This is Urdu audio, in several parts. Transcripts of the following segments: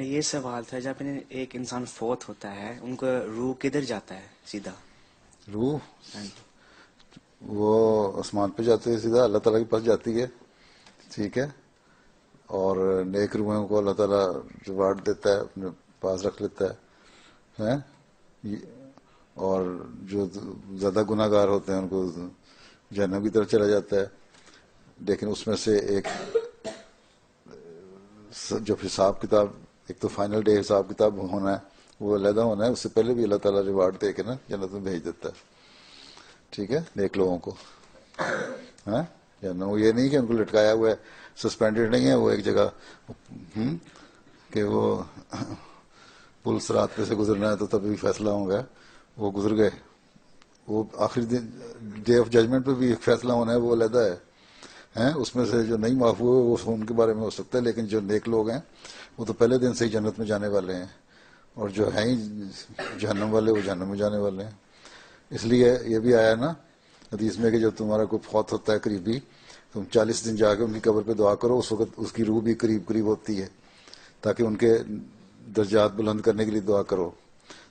یہ سوال تھا، جب ایک انسان فوت ہوتا ہے ان کا روح کدھر جاتا ہے سیدھا؟ روح ہاں جی۔ وہ آسمان پہ جاتی ہے، سیدھا اللہ تعالیٰ کے پاس جاتی ہے، ٹھیک ہے. اور نیک روحوں کو اللہ تعالیٰ ریوارڈ دیتا ہے، اپنے پاس رکھ لیتا ہے. اور جو زیادہ گناہ گار ہوتے ہیں ان کو جہنم کی طرف چلا جاتا ہے. لیکن اس میں سے ایک جو حساب کتاب، ایک تو فائنل ڈے حساب کتاب ہونا ہے، وہ علیحدہ ہونا ہے، اس سے پہلے بھی اللہ تعالیٰ ریوارڈ دے کے نا جنت میں بھیج دیتا ہے، ٹھیک ہے، نیک لوگوں کو. ہاں جنت، وہ یہ نہیں کہ ان کو لٹکایا ہوا ہے، سسپینڈڈ نہیں ہے وہ ایک جگہ کہ وہ پل صراط پہ سے گزرنا ہے تو تبھی فیصلہ ہوگا. وہ گزر گئے، وہ آخری دن ڈے آف ججمنٹ پہ بھی ایک فیصلہ ہونا ہے، وہ علیحدہ ہے. اس میں سے جو نہیں معاف ہوئے وہ ان کے بارے میں ہو سکتا ہے، لیکن جو نیک لوگ ہیں وہ تو پہلے دن سے ہی جنت میں جانے والے ہیں، اور جو ہیں ہی جہنم والے وہ جہنم میں جانے والے ہیں. اس لیے یہ بھی آیا نا حدیث میں کہ جب تمہارا کوئی فوت ہوتا ہے قریبی، تم 40 دن جا کے ان کی قبر پہ دعا کرو، اس وقت اس کی روح بھی قریب قریب ہوتی ہے، تاکہ ان کے درجات بلند کرنے کے لیے دعا کرو،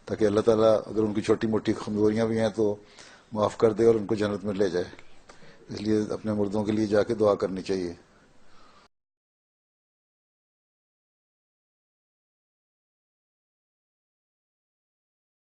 تاکہ اللہ تعالیٰ اگر ان کی چھوٹی موٹی کمزوریاں بھی ہیں تو معاف کر دے اور ان کو جنت میں لے جائے. اس لیے اپنے مردوں کے لیے جا کے دعا کرنی چاہیے.